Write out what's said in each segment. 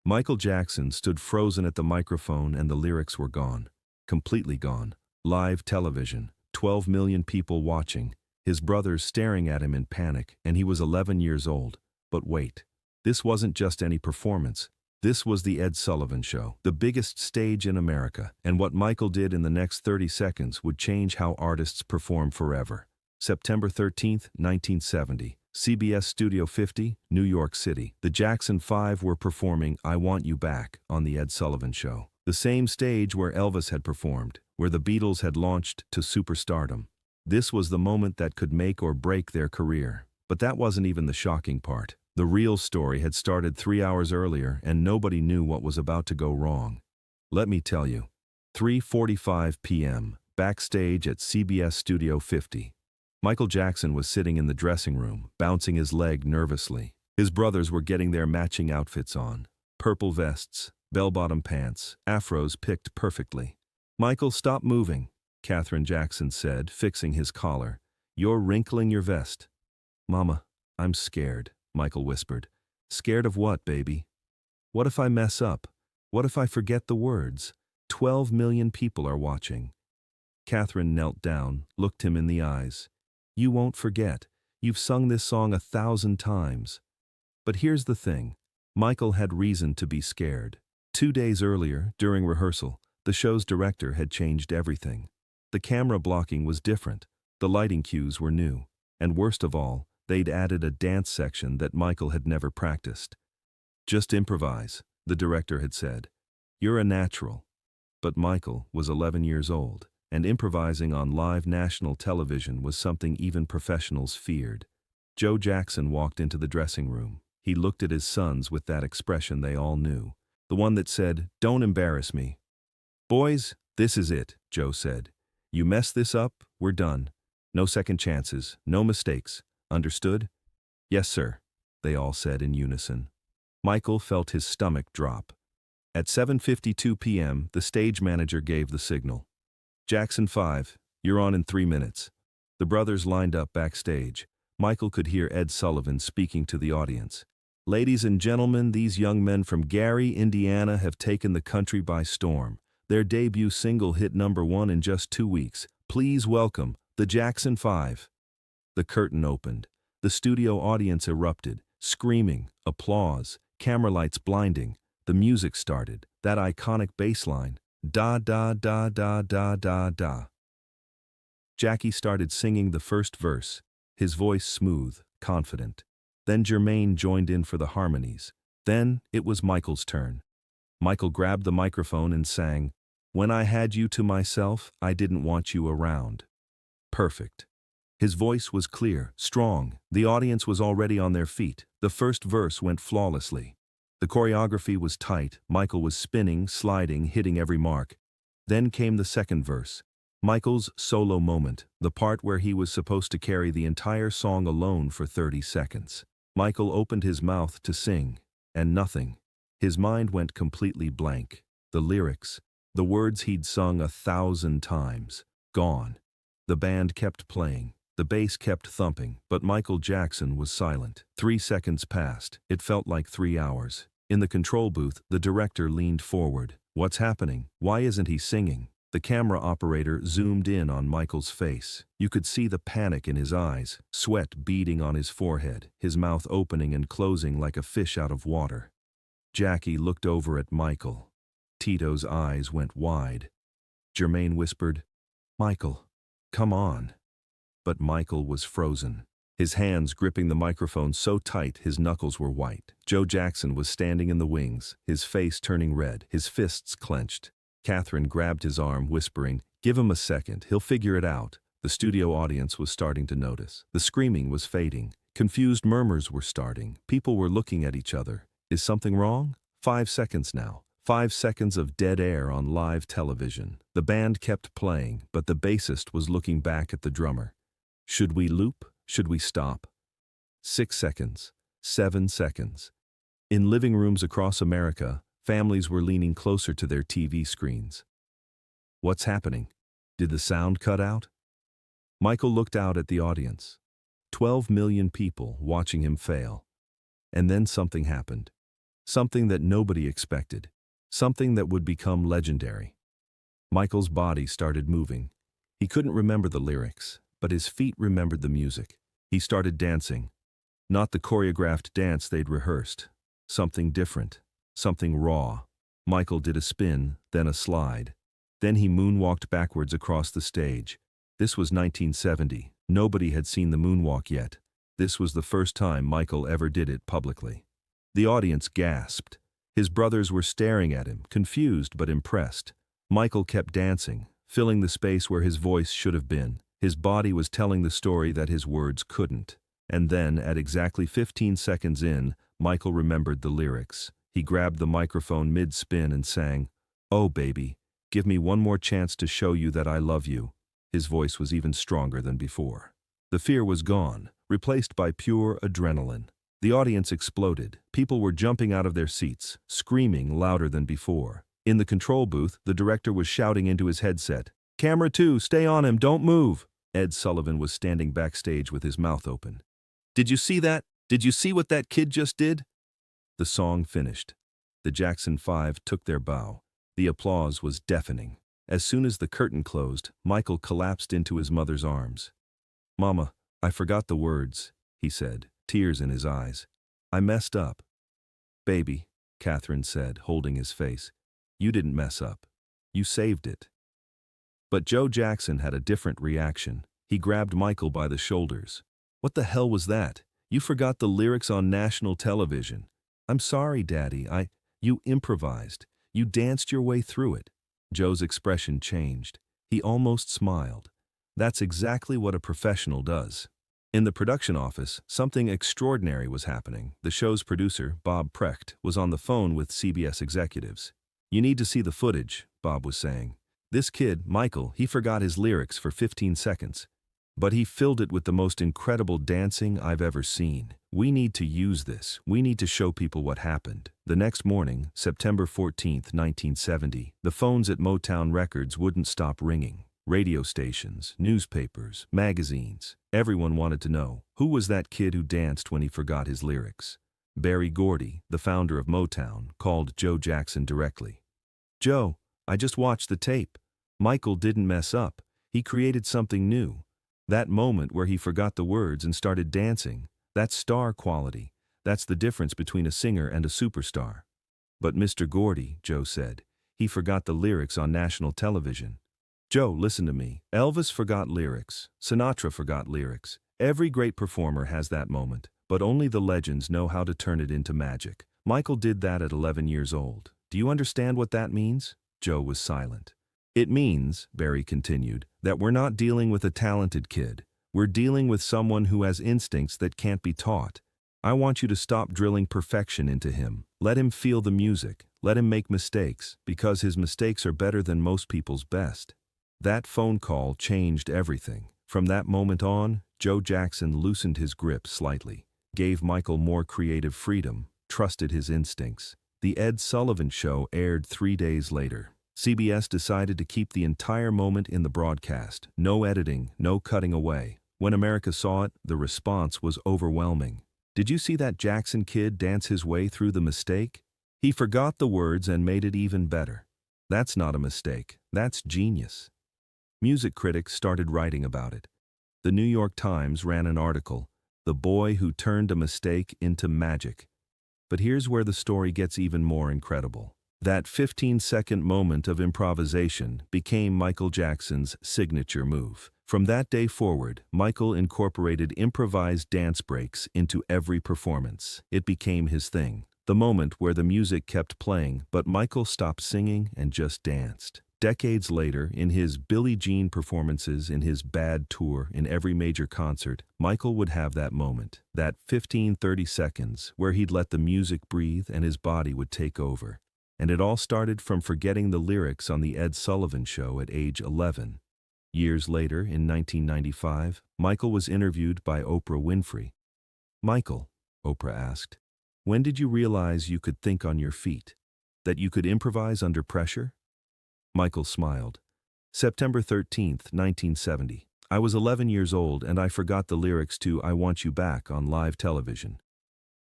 Michael Jackson stood frozen at the microphone and the lyrics were gone. Completely gone. Live television, 12 million people watching, his brothers staring at him in panic, and he was 11 years old. But wait. This wasn't just any performance. This was the Ed Sullivan Show, the biggest stage in America, and what Michael did in the next 30 seconds would change how artists perform forever. September 13, 1970, CBS Studio 50, New York City. The Jackson 5 were performing I Want You Back on the Ed Sullivan Show. The same stage where Elvis had performed, where the Beatles had launched to superstardom. This was the moment that could make or break their career. But that wasn't even the shocking part. The real story had started 3 hours earlier and nobody knew what was about to go wrong. Let me tell you. 3:45 p.m., backstage at CBS Studio 50. Michael Jackson was sitting in the dressing room, bouncing his leg nervously. His brothers were getting their matching outfits on. Purple vests, bell-bottom pants, afros picked perfectly. "Michael, stop moving," Katherine Jackson said, fixing his collar. "You're wrinkling your vest." "Mama, I'm scared," Michael whispered. "Scared of what, baby?" "What if I mess up? What if I forget the words? 12 million people are watching." Katherine knelt down, looked him in the eyes. "You won't forget. You've sung this song 1,000 times." But here's the thing. Michael had reason to be scared. 2 days earlier, during rehearsal, the show's director had changed everything. The camera blocking was different. The lighting cues were new. And worst of all, they'd added a dance section that Michael had never practiced. "Just improvise," the director had said. "You're a natural." But Michael was 11 years old, and improvising on live national television was something even professionals feared. Joe Jackson walked into the dressing room. He looked at his sons with that expression they all knew, the one that said, "Don't embarrass me." "Boys, this is it," Joe said. "You mess this up, we're done. No second chances, no mistakes. Understood?" "Yes, sir," they all said in unison. Michael felt his stomach drop. At 7:52 p.m., the stage manager gave the signal. "Jackson 5, you're on in 3 minutes." The brothers lined up backstage. Michael could hear Ed Sullivan speaking to the audience. "Ladies and gentlemen, these young men from Gary, Indiana have taken the country by storm. Their debut single hit #1 in just 2 weeks. Please welcome the Jackson 5. The curtain opened. The studio audience erupted, screaming, applause, camera lights blinding. The music started, that iconic bass line, da da da da da da da. Jackie started singing the first verse, his voice smooth, confident. Then Jermaine joined in for the harmonies. Then it was Michael's turn. Michael grabbed the microphone and sang, "When I had you to myself, I didn't want you around." Perfect. His voice was clear, strong. The audience was already on their feet. The first verse went flawlessly. The choreography was tight. Michael was spinning, sliding, hitting every mark. Then came the second verse. Michael's solo moment, the part where he was supposed to carry the entire song alone for 30 seconds. Michael opened his mouth to sing, and nothing. His mind went completely blank. The lyrics, the words he'd sung 1,000 times, gone. The band kept playing. The bass kept thumping, but Michael Jackson was silent. 3 seconds passed. It felt like 3 hours. In the control booth, the director leaned forward. "What's happening? Why isn't he singing?" The camera operator zoomed in on Michael's face. You could see the panic in his eyes, sweat beading on his forehead, his mouth opening and closing like a fish out of water. Jackie looked over at Michael. Tito's eyes went wide. Jermaine whispered, "Michael, come on." But Michael was frozen. His hands gripping the microphone so tight his knuckles were white. Joe Jackson was standing in the wings, his face turning red, his fists clenched. Katherine grabbed his arm, whispering, "Give him a second, he'll figure it out." The studio audience was starting to notice. The screaming was fading. Confused murmurs were starting. People were looking at each other. Is something wrong? 5 seconds now. 5 seconds of dead air on live television. The band kept playing, but the bassist was looking back at the drummer. Should we loop? Should we stop? 6 seconds. 7 seconds. In living rooms across America, families were leaning closer to their TV screens. What's happening? Did the sound cut out? Michael looked out at the audience. 12 million people watching him fail. And then something happened. Something that nobody expected. Something that would become legendary. Michael's body started moving. He couldn't remember the lyrics, but his feet remembered the music. He started dancing. Not the choreographed dance they'd rehearsed. Something different. Something raw. Michael did a spin, then a slide. Then he moonwalked backwards across the stage. This was 1970. Nobody had seen the moonwalk yet. This was the first time Michael ever did it publicly. The audience gasped. His brothers were staring at him, confused but impressed. Michael kept dancing, filling the space where his voice should have been. His body was telling the story that his words couldn't. And then, at exactly 15 seconds in, Michael remembered the lyrics. He grabbed the microphone mid-spin and sang, "Oh baby, give me one more chance to show you that I love you." His voice was even stronger than before. The fear was gone, replaced by pure adrenaline. The audience exploded. People were jumping out of their seats, screaming louder than before. In the control booth, the director was shouting into his headset, "Camera 2, stay on him, don't move." Ed Sullivan was standing backstage with his mouth open. "Did you see that? Did you see what that kid just did?" The song finished. The Jackson 5 took their bow. The applause was deafening. As soon as the curtain closed, Michael collapsed into his mother's arms. "Mama, I forgot the words," he said, tears in his eyes. "I messed up." "Baby," Catherine said, holding his face, "you didn't mess up. You saved it." But Joe Jackson had a different reaction. He grabbed Michael by the shoulders. "What the hell was that? You forgot the lyrics on national television." "I'm sorry, Daddy, you improvised. You danced your way through it." Joe's expression changed. He almost smiled. That's exactly what a professional does. In the production office, something extraordinary was happening. The show's producer, Bob Precht, was on the phone with CBS executives. "You need to see the footage," Bob was saying. "This kid, Michael, he forgot his lyrics for 15 seconds. But he filled it with the most incredible dancing I've ever seen. We need to use this. We need to show people what happened." The next morning, September 14th, 1970, the phones at Motown Records wouldn't stop ringing. Radio stations, newspapers, magazines. Everyone wanted to know, who was that kid who danced when he forgot his lyrics? Berry Gordy, the founder of Motown, called Joe Jackson directly. "Joe, I just watched the tape. Michael didn't mess up. He created something new. That moment where he forgot the words and started dancing, that's star quality. That's the difference between a singer and a superstar." "But Mr. Gordy," Joe said, "he forgot the lyrics on national television." "Joe, listen to me. Elvis forgot lyrics. Sinatra forgot lyrics. Every great performer has that moment, but only the legends know how to turn it into magic. Michael did that at 11 years old. Do you understand what that means?" Joe was silent. "It means," Barry continued, "that we're not dealing with a talented kid. We're dealing with someone who has instincts that can't be taught. I want you to stop drilling perfection into him. Let him feel the music. Let him make mistakes, because his mistakes are better than most people's best." That phone call changed everything. From that moment on, Joe Jackson loosened his grip slightly, gave Michael more creative freedom, trusted his instincts. The Ed Sullivan Show aired 3 days later. CBS decided to keep the entire moment in the broadcast. No editing, no cutting away. When America saw it, the response was overwhelming. "Did you see that Jackson kid dance his way through the mistake? He forgot the words and made it even better. That's not a mistake. That's genius." Music critics started writing about it. The New York Times ran an article, "The Boy Who Turned a Mistake into Magic." But here's where the story gets even more incredible. That 15-second moment of improvisation became Michael Jackson's signature move. From that day forward, Michael incorporated improvised dance breaks into every performance. It became his thing. The moment where the music kept playing, but Michael stopped singing and just danced. Decades later, in his Billie Jean performances, in his Bad tour, in every major concert, Michael would have that moment, that 15-30 seconds, where he'd let the music breathe and his body would take over. And it all started from forgetting the lyrics on the Ed Sullivan Show at age 11. Years later, in 1995, Michael was interviewed by Oprah Winfrey. "Michael," Oprah asked, "when did you realize you could think on your feet? That you could improvise under pressure?" Michael smiled. "September 13th, 1970. I was 11 years old and I forgot the lyrics to I Want You Back on live television."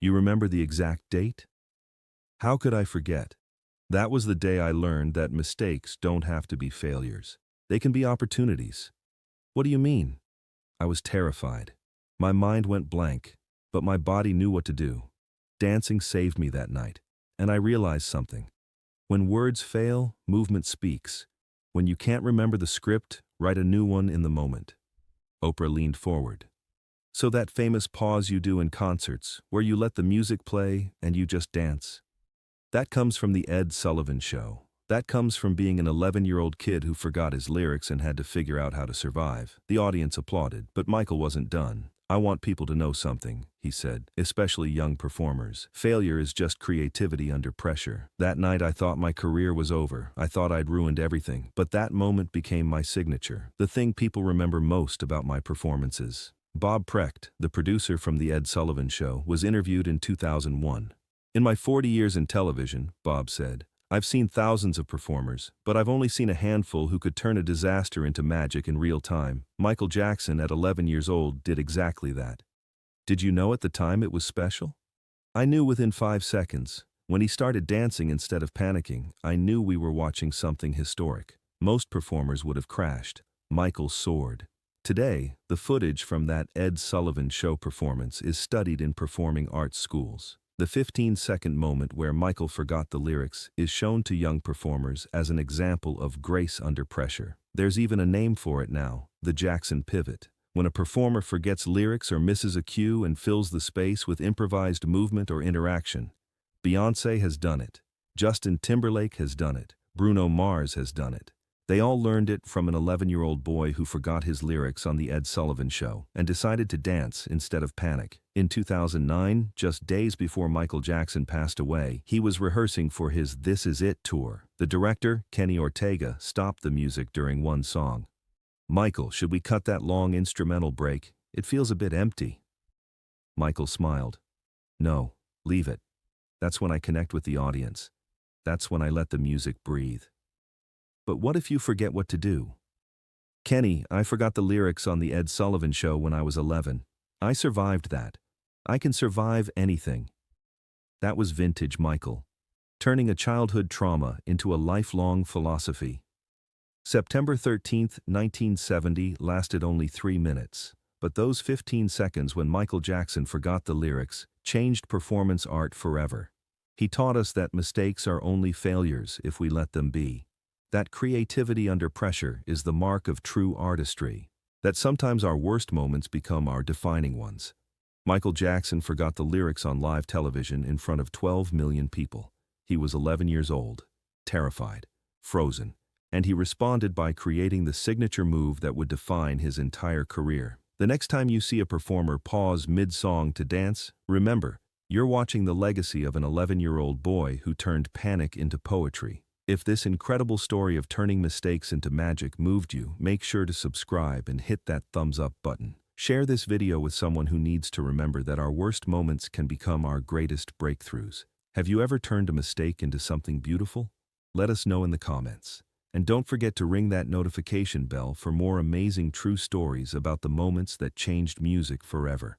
"You remember the exact date?" How could I forget? That was the day I learned that mistakes don't have to be failures. They can be opportunities. What do you mean? I was terrified. My mind went blank, but my body knew what to do. Dancing saved me that night, and I realized something. When words fail, movement speaks. When you can't remember the script, write a new one in the moment. Oprah leaned forward. So that famous pause you do in concerts, where you let the music play and you just dance. That comes from the Ed Sullivan Show. That comes from being an 11-year-old kid who forgot his lyrics and had to figure out how to survive. The audience applauded, but Michael wasn't done. I want people to know something, he said, especially young performers. Failure is just creativity under pressure. That night I thought my career was over. I thought I'd ruined everything. But that moment became my signature, the thing people remember most about my performances. Bob Precht, the producer from The Ed Sullivan Show, was interviewed in 2001. In my 40 years in television, Bob said, I've seen thousands of performers, but I've only seen a handful who could turn a disaster into magic in real time. Michael Jackson, at 11 years old, did exactly that. Did you know at the time it was special? I knew within 5 seconds. When he started dancing instead of panicking, I knew we were watching something historic. Most performers would have crashed. Michael soared. Today, the footage from that Ed Sullivan Show performance is studied in performing arts schools. The 15-second moment where Michael forgot the lyrics is shown to young performers as an example of grace under pressure. There's even a name for it now, the Jackson pivot. When a performer forgets lyrics or misses a cue and fills the space with improvised movement or interaction. Beyoncé has done it. Justin Timberlake has done it. Bruno Mars has done it. They all learned it from an 11-year-old boy who forgot his lyrics on The Ed Sullivan Show and decided to dance instead of panic. In 2009, just days before Michael Jackson passed away, he was rehearsing for his This Is It tour. The director, Kenny Ortega, stopped the music during one song. Michael, should we cut that long instrumental break? It feels a bit empty. Michael smiled. No, leave it. That's when I connect with the audience. That's when I let the music breathe. But what if you forget what to do? Kenny, I forgot the lyrics on The Ed Sullivan Show when I was 11. I survived that. I can survive anything. That was vintage Michael, turning a childhood trauma into a lifelong philosophy. September 13, 1970 lasted only 3 minutes, but those 15 seconds when Michael Jackson forgot the lyrics changed performance art forever. He taught us that mistakes are only failures if we let them be. That creativity under pressure is the mark of true artistry. That sometimes our worst moments become our defining ones. Michael Jackson forgot the lyrics on live television in front of 12 million people. He was 11 years old, terrified, frozen, and he responded by creating the signature move that would define his entire career. The next time you see a performer pause mid-song to dance, remember, you're watching the legacy of an 11-year-old boy who turned panic into poetry. If this incredible story of turning mistakes into magic moved you, make sure to subscribe and hit that thumbs up button. Share this video with someone who needs to remember that our worst moments can become our greatest breakthroughs. Have you ever turned a mistake into something beautiful? Let us know in the comments. And don't forget to ring that notification bell for more amazing true stories about the moments that changed music forever.